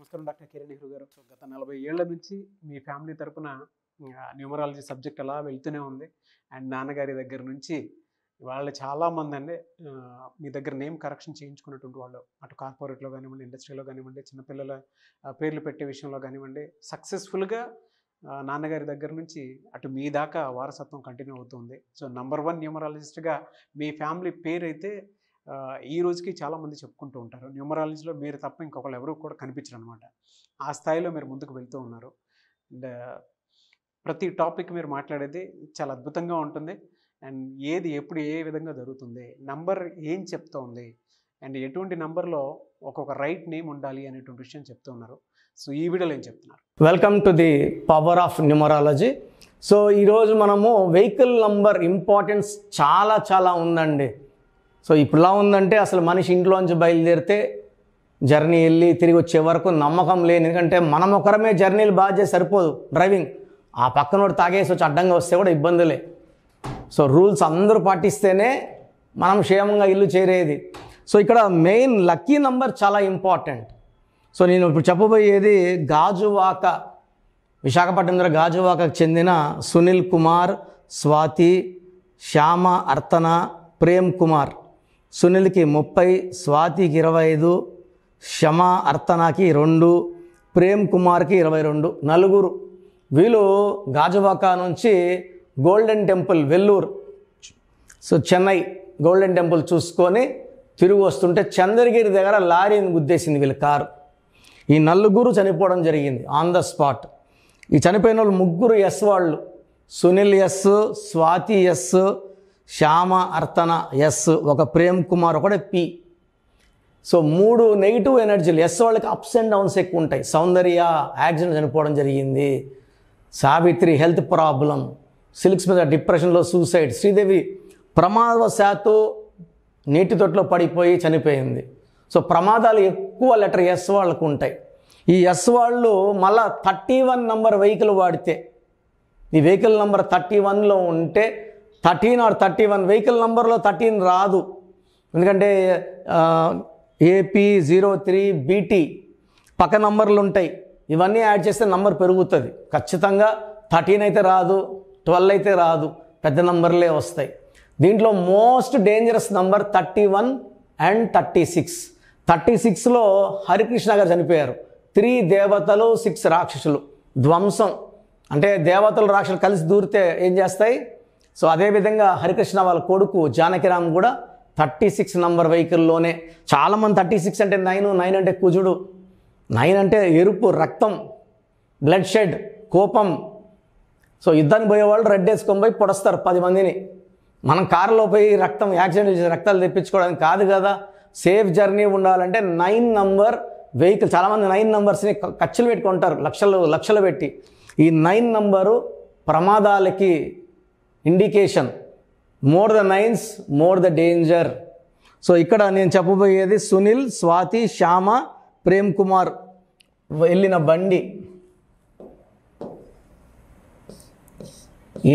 నమస్కారం డాక్టర్ కిరణ్ నెహ్రూ గారు. సో గత 40 ఏళ్ల నుంచి మీ ఫ్యామిలీ తరపున న్యూమరాలజీ సబ్జెక్ట్ అలా వెళ్తూనే ఉంది. అండ్ నాన్నగారి దగ్గర నుంచి వాళ్ళు చాలామంది అండి మీ దగ్గర నేమ్ కరెక్షన్ చేయించుకున్నటువంటి వాళ్ళు, అటు కార్పొరేట్లో కానివ్వండి, ఇండస్ట్రీలో కానివ్వండి, చిన్నపిల్లల పేర్లు పెట్టే విషయంలో కానివ్వండి, సక్సెస్ఫుల్గా నాన్నగారి దగ్గర నుంచి అటు మీ దాకా వారసత్వం కంటిన్యూ అవుతుంది. సో నంబర్ 1 న్యూమరాలజిస్ట్గా మీ ఫ్యామిలీ పేరు అయితే ఈ రోజుకి చాలామంది చెప్పుకుంటూ ఉంటారు. న్యూమరాలజీలో మీరు తప్ప ఇంకొకళ్ళు ఎవరు కూడా కనిపించరు అనమాట. ఆ స్థాయిలో మీరు ముందుకు వెళ్తూ ఉన్నారు. అండ్ ప్రతి టాపిక్ మీరు మాట్లాడేది చాలా అద్భుతంగా ఉంటుంది. అండ్ ఏది ఎప్పుడు ఏ విధంగా జరుగుతుంది, నంబర్ ఏం చెప్తోంది, అండ్ ఎటువంటి నంబర్లో ఒక్కొక్క రైట్ నేమ్ ఉండాలి అనేటువంటి విషయం చెప్తూ ఉన్నారు. సో ఈ వీడియోలో ఏం చెప్తున్నారు? Welcome to the power of numerology. So ఈరోజు మనము వెహికల్ నంబర్ ఇంపార్టెన్స్ చాలా ఉందండి. సో ఇప్పుడులా ఉందంటే అసలు మనిషి ఇంట్లోంచి బయలుదేరితే జర్నీ వెళ్ళి తిరిగి వచ్చే వరకు నమ్మకం లేని, ఎందుకంటే మనం ఒకరమే జర్నీలు బాగా చేసి సరిపోదు డ్రైవింగ్. ఆ పక్కనోడు తాగేసి వచ్చి అడ్డంగా వస్తే కూడా ఇబ్బందులే. సో రూల్స్ అందరూ పాటిస్తేనే మనం క్షేమంగా ఇల్లు చేరేది. సో ఇక్కడ మెయిన్ లక్కీ నంబర్ చాలా ఇంపార్టెంట్. సో నేను ఇప్పుడు చెప్పబోయేది గాజువాక, విశాఖపట్నం దగ్గర గాజువాకకు చెందిన సునీల్ కుమార్, స్వాతి, శ్యామ, అర్తన, ప్రేమ్ కుమార్. సునీల్కి 30, స్వాతికి 25, శ్యామ అర్తనకి 2, ప్రేమ్ కుమార్కి 22. నలుగురు వీళ్ళు గాజువాక నుంచి golden temple Vellore, so Chennai golden temple చూసుకొని తిరిగి వస్తుంటే చంద్రగిరి దగ్గర లారీని గుద్దేసింది వీళ్ళ కారు. ఈ నలుగురు చనిపోవడం జరిగింది ఆన్ ద స్పాట్. ఈ చనిపోయిన వాళ్ళు ముగ్గురు ఎస్ వాళ్ళు, Sunil S, Swathi S, Shyama Arthana S, ఒక ప్రేమ్ కుమార్ ఒకటే పి. సో 3 నెగిటివ్ ఎనర్జీలు. ఎస్ వాళ్ళకి అప్స్ అండ్ డౌన్స్ ఎక్కువ ఉంటాయి. సౌందర్య యాక్సిడెంట్ చనిపోవడం జరిగింది, సావిత్రి హెల్త్ ప్రాబ్లం, సిల్క్స్ మీద డిప్రెషన్లో సూసైడ్, శ్రీదేవి ప్రమాదవశాత్తు నీటి తొట్లో పడిపోయి చనిపోయింది. సో ప్రమాదాలు ఎక్కువ లెటర్ ఎస్ వాళ్ళకు ఉంటాయి. ఈ ఎస్ వాళ్ళు మళ్ళా 31 నంబర్ వెహికల్ వాడితే, ఈ వెహికల్ నెంబర్ 31లో ఉంటే 13 or 31 వెహికల్ నెంబర్లో 13 రాదు. ఎందుకంటే AP03 BT పక్క నంబర్లు ఉంటాయి. ఇవన్నీ యాడ్ చేస్తే నంబర్ పెరుగుతుంది. ఖచ్చితంగా 13 అయితే రాదు, 12 అయితే రాదు, పెద్ద నంబర్లే వస్తాయి. దీంట్లో మోస్ట్ డేంజరస్ నంబర్ 31 and 36. 36లో హరికృష్ణ గారు చనిపోయారు. 3 దేవతలు 6 రాక్షసులు. ధ్వంసం అంటే దేవతలు రాక్షసులు కలిసి దూరితే ఏం చేస్తాయి. సో అదేవిధంగా హరికృష్ణ వాళ్ళ కొడుకు జానకిరామ్ కూడా 36 నంబర్ వెహికల్లోనే. చాలామంది 36 అంటే 9 అంటే కుజుడు, 9 అంటే ఎరుపు, రక్తం, బ్లడ్ షెడ్, కోపం. సో యుద్ధానికి పోయేవాళ్ళు రెడ్ వేసుకొని పోయి పొడుస్తారు 10 మందిని. మనం కారులో పోయి రక్తం యాక్సిడెంట్ చేసి రక్తాలు తెప్పించుకోవడానికి కాదు కదా. సేఫ్ జర్నీ ఉండాలంటే 9 నంబర్ వెహికల్. చాలామంది 9 నంబర్స్ని ఖర్చులు పెట్టుకుంటారు, లక్షలు పెట్టి. ఈ 9 నంబరు ప్రమాదాలకి indication. More the 9s more the danger. So ఇక్కడ నేను చెప్పబోయేది సునీల్, స్వాతి, శ్యామ, ప్రేమ్ కుమార్ వెళ్ళిన బండి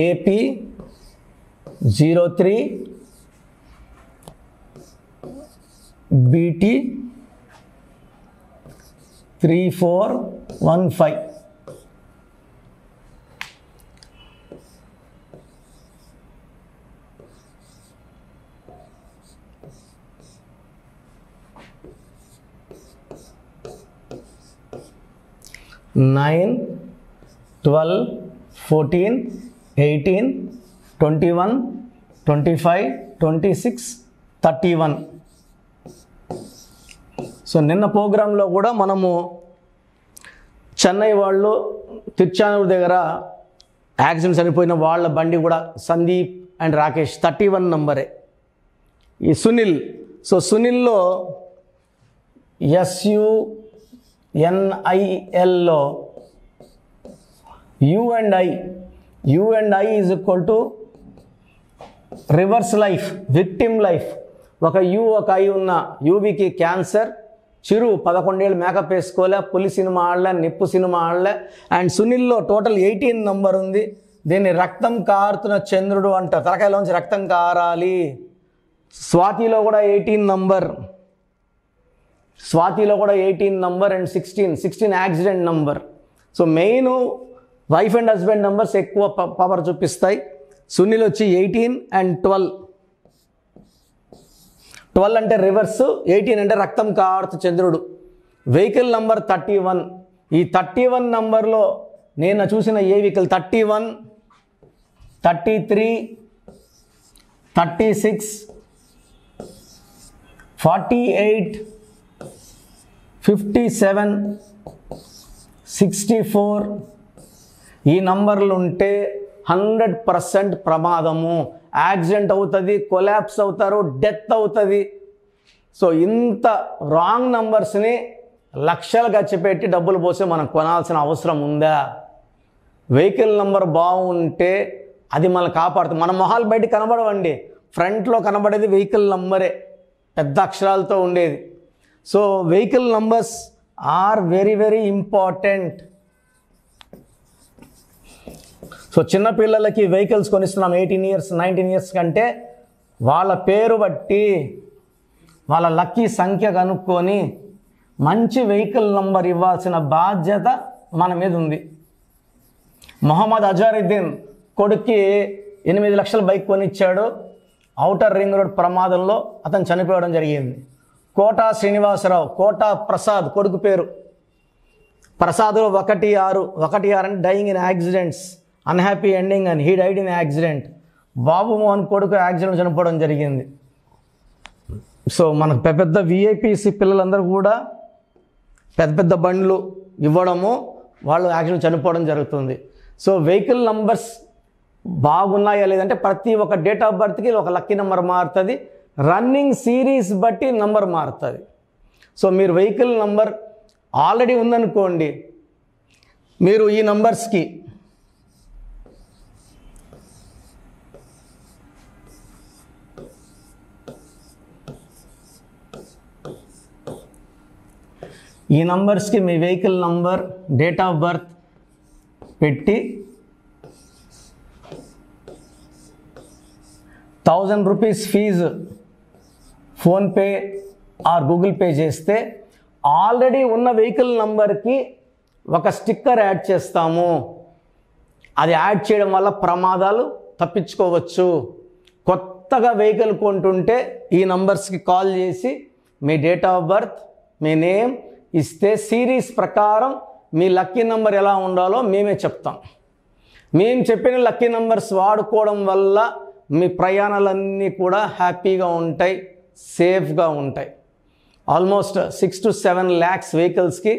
AP03 BT 3415. Nine, 12, 14, 18, 21, 25, 26, 31. సో నిన్న ప్రోగ్రాంలో కూడా మనము చెన్నై వాళ్ళు తిరుచానూరు దగ్గర యాక్సిడెంట్ చనిపోయిన వాళ్ళ బండి కూడా సందీప్ అండ్ రాకేష్ 31 నంబరే. ఈ సునీల్, సో సునీల్లో SUNILలో U and I is equal to reverse life, victim life. ఒక U ఒక I ఉన్న యూబీకి క్యాన్సర్, చిరు 11 ఏళ్ళు మేకప్ వేసుకోలే, పులి సినిమా ఆడలే, నిప్పు సినిమా ఆడలే. అండ్ సునీల్లో టోటల్ 18 నంబర్ ఉంది. దీన్ని రక్తం కారుతున్న చంద్రుడు అంటారు, తలకాయలోంచి రక్తం కారాలి. స్వాతిలో కూడా 18 నంబర్. స్వాతిలో కూడా 18 number and 16 accident number. So main wife and husband numbers ఎక్కువ పవర్ చూపిస్తాయి. సునీల్ వచ్చి 18 అండ్ 12 అంటే రివర్స్, 18 అంటే రక్తం కారుతు చంద్రుడు. Vehicle number 31. ఈ 31 నంబర్లో నేను చూసిన ఏ వెహికల్ 31, 33, 36, 48, 57, 64 ఈ నంబర్లు ఉంటే 100% ప్రమాదము, యాక్సిడెంట్ అవుతుంది, కొలాప్స్ అవుతారు, డెత్ అవుతుంది. సో ఇంత రాంగ్ నంబర్స్ని లక్షలు ఖర్చు పెట్టి డబ్బులు పోసి మనం కొనాల్సిన అవసరం ఉందా? వెహికల్ నంబర్ బాగుంటే అది మనల్ని కాపాడుతుంది. మన మొహాలు బయట కనబడవండి, ఫ్రంట్లో కనబడేది వెహికల్ నంబరే, పెద్ద అక్షరాలతో ఉండేది. So vehicle numbers are very very important. So చిన్నపిల్లలకి వెహికల్స్ కొనిస్తున్నాం 18 ఇయర్స్ 19 ఇయర్స్ కంటే వాళ్ళ పేరు బట్టి వాళ్ళ లక్కీ సంఖ్య కనుక్కొని మంచి వెహికల్ నంబర్ ఇవ్వాల్సిన బాధ్యత మన మీద ఉంది. మొహమ్మద్ అజారుద్దీన్ కొడుక్కి 8 లక్షల బైక్ కొనిచ్చాడు. ఔటర్ రింగ్ రోడ్ ప్రమాదంలో అతను చనిపోవడం జరిగింది. కోటా శ్రీనివాసరావు, కోటా ప్రసాద్ కొడుకు పేరు. ప్రసాద్ 1-6 అంటే dyeing in accidents, unhappy ending అని, హీ డైడ్ ఇన్ యాక్సిడెంట్. బాబు మోహన్ కొడుకు యాక్సిడెంట్ చనిపోవడం జరిగింది. సో మనకు పెద్ద విఐపీసీ పిల్లలందరూ కూడా పెద్ద బండ్లు ఇవ్వడము, వాళ్ళు యాక్సిడెంట్ చనిపోవడం జరుగుతుంది. సో వెహికల్ నంబర్స్ బాగున్నాయా లేదంటే ప్రతి ఒక్క డేట్ ఆఫ్ బర్త్కి ఒక లక్కీ నెంబర్ మారుతుంది, రన్నింగ్ సిరీస్ బట్టి నంబర్ మారుతుంది. సో మీరు వెహికల్ నంబర్ ఆల్రెడీ ఉందనుకోండి, మీరు ఈ నంబర్స్కి మీ vehicle number, date of birth పెట్టి 1000 rupees fee PhonePe or Google Pay చేస్తే ఆల్రెడీ ఉన్న వెహికల్ నంబర్కి ఒక స్టిక్కర్ యాడ్ చేస్తాము. అది యాడ్ చేయడం వల్ల ప్రమాదాలు తప్పించుకోవచ్చు. కొత్తగా వెహికల్ కొంటుంటే ఈ నంబర్స్కి కాల్ చేసి మీ డేట్ ఆఫ్ బర్త్, మీ నేమ్ ఇస్తే సిరీస్ ప్రకారం మీ లక్కీ నెంబర్ ఎలా ఉండాలో మేమే చెప్తాం. మేము చెప్పిన లక్కీ నెంబర్స్ వాడుకోవడం వల్ల మీ ప్రయాణాలన్నీ కూడా హ్యాపీగా ఉంటాయి, సేఫ్గా ఉంటాయి. ఆల్మోస్ట్ 6 to 7 lakhs వెహికల్స్కి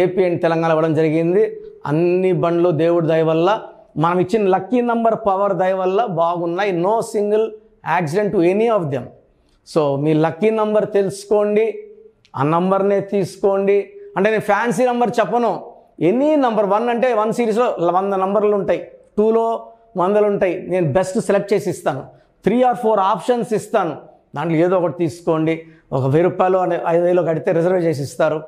ఏపీ అండ్ తెలంగాణ ఇవ్వడం జరిగింది. అన్ని బండ్లు దేవుడి దయ వల్ల, మనం ఇచ్చిన లక్కీ నెంబర్ పవర్ దయ వల్ల బాగున్నాయి. No single accident to any of them. So మీ లక్కీ నెంబర్ తెలుసుకోండి, ఆ నంబర్నే తీసుకోండి. అంటే నేను ఫ్యాన్సీ నెంబర్ చెప్పను, ఎనీ నెంబర్. 1 అంటే 1 సిరీస్లో 100 నంబర్లు ఉంటాయి, 2లో 100 ఉంటాయి. నేను బెస్ట్ సెలెక్ట్ చేసి ఇస్తాను, 3 or 4 ఆప్షన్స్ ఇస్తాను, దాంట్లో ఏదో ఒకటి తీసుకోండి. ఒక 1000 రూపాయలు 5000 కడితే రిజర్వ్ చేసి ఇస్తారు.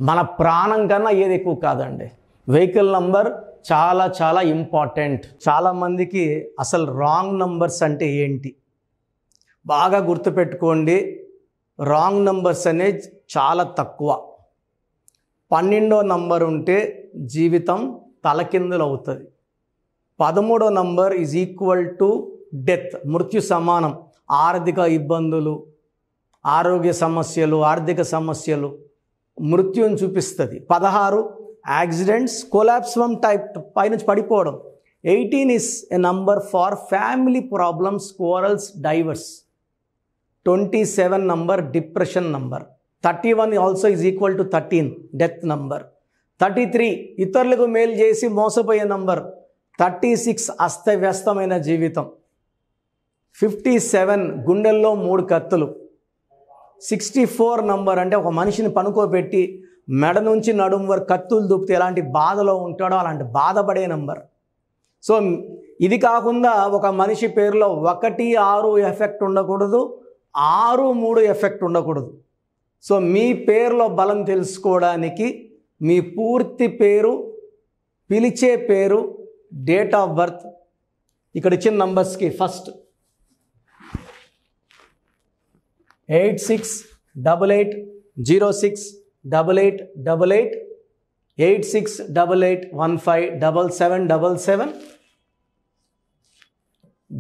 మన ప్రాణం కన్నా ఏది ఎక్కువ కాదండి. వెహికల్ నంబర్ చాలా చాలా ఇంపార్టెంట్. చాలామందికి అసలు రాంగ్ నంబర్స్ అంటే ఏంటి బాగా గుర్తుపెట్టుకోండి. రాంగ్ నంబర్స్ అనేది చాలా తక్కువ. 12వ నంబర్ ఉంటే జీవితం తలకిందులు అవుతుంది. 13వ number is equal to death, మృత్యు సమానం. ఆర్థిక ఇబ్బందులు, ఆరోగ్య సమస్యలు, ఆర్థిక సమస్యలు మృత్యుని చూపిస్తుంది. 16 యాక్సిడెంట్స్, కొలాప్స్ ఫ్రమ్ టైప్ పైనుంచి పడిపోవడం. 18 is a number far family problems, quarrels, divorce. 27 number depression number. 31 also is equal to 13 death number. 33 ఇతరులకు మేలు చేసి మోసపోయే నంబర్. 36 అస్తవ్యస్తమైన జీవితం. 57 గుండెల్లో 3 కత్తులు. 64 నంబర్ అంటే ఒక మనిషిని పనుకోబెట్టి మెడ నుంచి నడుము వరకు కత్తులు దూపితే ఎలాంటి బాధలో ఉంటాడో అలాంటి బాధపడే నంబర్. సో ఇది కాకుండా ఒక మనిషి పేరులో 1, 6 ఎఫెక్ట్ ఉండకూడదు, 6, 3 ఎఫెక్ట్ ఉండకూడదు. సో మీ పేరులో బలం తెలుసుకోవడానికి మీ పూర్తి పేరు, పిలిచే పేరు, డేట్ ఆఫ్ బర్త్, ఇక్కడ ఇచ్చిన నంబర్స్కి ఫస్ట్ 868806 8888 8688157777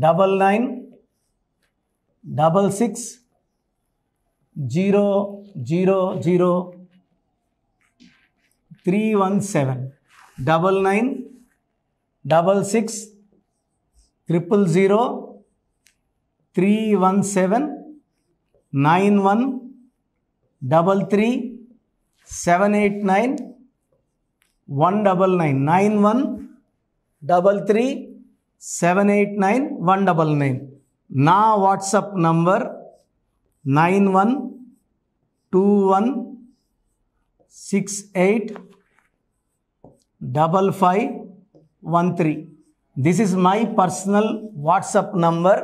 9966000317 9966000317 9133789199 నా WhatsApp number 9121685513. This is my personal WhatsApp number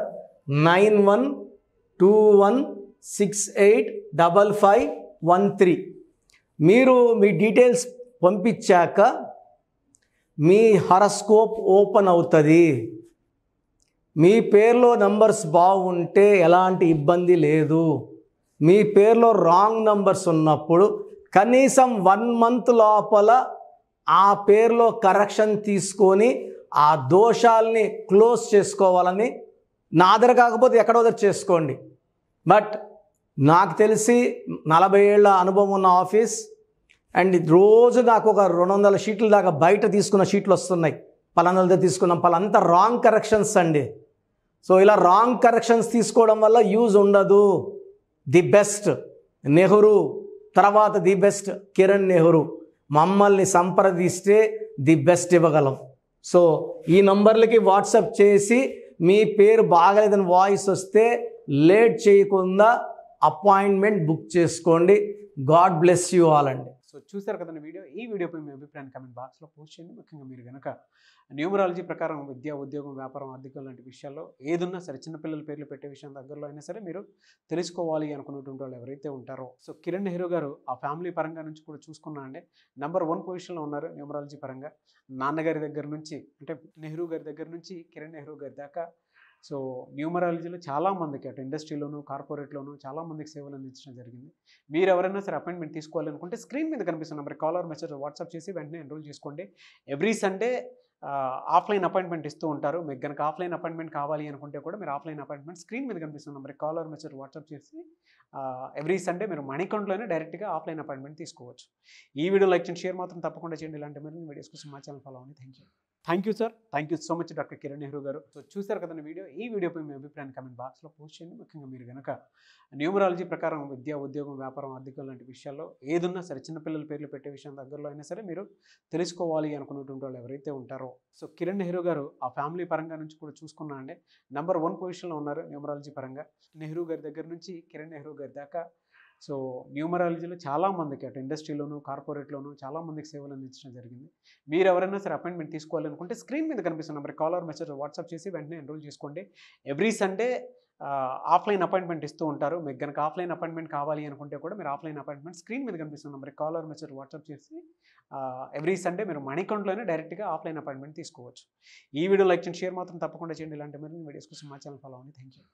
9121685513. మీరు మీ డీటెయిల్స్ పంపించాక మీ హారోస్కోప్ ఓపెన్ అవుతుంది. మీ పేరులో నంబర్స్ బాగుంటే ఎలాంటి ఇబ్బంది లేదు. మీ పేరులో రాంగ్ నంబర్స్ ఉన్నప్పుడు కనీసం 1 month లోపల ఆ పేరులో కరెక్షన్ తీసుకొని ఆ దోషాల్ని క్లోజ్ చేసుకోవాలని, నా దగ్గర కాకపోతే ఎక్కడో దగ్గర చేసుకోండి. బట్ నాకు తెలిసి 40 ఏళ్ళ అనుభవం ఉన్న ఆఫీస్ అండ్ రోజు నాకు ఒక 200 షీట్ల దాకా బయట తీసుకున్న షీట్లు వస్తున్నాయి. పలానాలతో తీసుకున్నాం, పలాంతా రాంగ్ కరెక్షన్స్ అండి. సో ఇలా రాంగ్ కరెక్షన్స్ తీసుకోవడం వల్ల యూజ్ ఉండదు. ది బెస్ట్ నెహ్రూ, తర్వాత ది బెస్ట్ కిరణ్ నెహ్రూ, మమ్మల్ని సంప్రదిస్తే ది బెస్ట్ ఇవ్వగలం. సో ఈ నంబర్లకి వాట్సాప్ చేసి మీ పేరు బాగలేదని వాయిస్ వస్తే లేట్ చేయకుండా అపాయింట్మెంట్ బుక్ చేసుకోండి. గాడ్ బ్లెస్ యూ ఆల్ అండి. సో చూసారు కదండి వీడియో. ఈ వీడియోపై మీ అభిప్రాయాన్ని కామెంట్ బాక్స్లో పోస్ట్ చేయండి. ముఖ్యంగా మీరు కనుక న్యూమరాలజీ ప్రకారం విద్య, ఉద్యోగం, వ్యాపారం, ఆర్థికం లాంటి విషయాల్లో ఏదున్నా సరే, చిన్నపిల్లల పేర్లు పెట్టే విషయం దగ్గరలో అయినా సరే మీరు తెలుసుకోవాలి అనుకున్నటువంటి వాళ్ళు ఎవరైతే ఉంటారో, సో కిరణ్ నెహ్రూ గారు ఆ ఫ్యామిలీ పరంగా నుంచి కూడా చూసుకున్నా అండి నెంబర్ 1 పొజిషన్లో ఉన్నారు న్యూమరాలజీ పరంగా. నాన్నగారి దగ్గర నుంచి, అంటే నెహ్రూ గారి దగ్గర నుంచి కిరణ్ నెహ్రూ గారి దాకా సో న్యూమరాలజీలో చాలామందికి అటు ఇండస్ట్రీలోను, కార్పొరేట్లోను చాలామందికి సేవలు అందించడం జరిగింది. మీరు ఎవరైనా సరే అపాయింట్మెంట్ తీసుకోవాలనుకుంటే స్క్రీన్ మీద కనిపిస్తున్న నెంబర్ కాలర్ మెసేజ్ వాట్సాప్ చేసి వెంటనే ఎన్రోల్ చేసుకోండి. ఎవ్రీ సండే ఆఫ్లైన్ అపాయింట్మెంట్ ఇస్తూ ఉంటారు. మీకు కనుక ఆఫ్లైన్ అపాయింట్మెంట్ కావాలి అనుకుంటే కూడా మీరు ఆఫ్లైన్ అపాయింట్మెంట్ స్క్రీన్ మీద కనిపిస్తున్న నెంబర్ కాలర్ మెసేజ్ వాట్సాప్ చేసి ఎవ్రీ సండే మీరు మనీ అకౌంట్లోనే డైరెక్ట్గా ఆఫ్లైన్ అపాయింట్మెంట్ తీసుకోవచ్చు. ఈ వీడియో లైక్ చేయండి, షేర్ మాత్రం తప్పకుండా చేయండి. ఇలాంటి మరిన్ని వీడియోస్ కోసం మా ఛానల్ ఫాలో అవ్వండి. Thank you sir. Thank you so much doctor Kiran Nehru గారు. సో చూసారు కదండి వీడియో. ఈ వీడియోపై మీ అభిప్రాయాన్ని కామెంట్ బాక్స్లో పోస్ట్ చేయండి. ముఖ్యంగా మీరు కనుక న్యూమరాలజీ ప్రకారం విద్య, ఉద్యోగం, వ్యాపారం, ఆర్థికం లాంటి విషయాల్లో ఏదున్నా సరే, చిన్నపిల్లల పేర్లు పెట్టే విషయం దగ్గరలో అయినా సరే మీరు తెలుసుకోవాలి అనుకున్నటువంటి వాళ్ళు ఎవరైతే ఉంటారో, సో కిరణ్ నెహ్రూ గారు ఆ ఫ్యామిలీ పరంగా నుంచి కూడా చూసుకున్నా అండి నెంబర్ 1 పొజిషన్లో ఉన్నారు న్యూమరాలజీ పరంగా. నెహ్రూ గారి దగ్గర నుంచి కిరణ్ నెహ్రూ గారి దాకా సో న్యూమరాలజీలో చాలామందికి అటు ఇండస్ట్రీలోను, కార్పొరేట్లోను చాలామందికి సేవలు అందించడం జరిగింది. మీరు ఎవరైనా సరే అపాయింట్మెంట్ తీసుకోవాలనుకుంటే స్క్రీన్ మీద కనిపిస్తున్న నెంబర్ కాలర్ మెసేజ్ వాట్సాప్ చేసి వెంటనే ఎన్రోల్ చేసుకోండి. ఎవ్రీ సండే ఆఫ్లైన్ అపాయింట్మెంట్ ఇస్తూ ఉంటారు. మీకు కనుక ఆఫ్లైన్ అపాయింట్మెంట్ కావాలి అనుకుంటే కూడా మీరు ఆఫ్లైన్ అపాయింట్మెంట్ స్క్రీన్ మీద కనిపిస్తున్న నెంబర్ కాలర్ మెసేజ్ వాట్సాప్ చేసి ఎవ్రీ సండే మీరు మనీ అకౌంట్లోనే డైరెక్ట్గా ఆఫ్లైన్ అపాయింట్మెంట్ తీసుకోవచ్చు. ఈ వీడియో లైక్ చేయండి, షేర్ మాత్రం తప్పకుండా చేయండి. ఇలాంటి మరిన్ని వీడియోస్ కోసం మా ఛానల్ ఫాలో అవ్వండి. Thank you.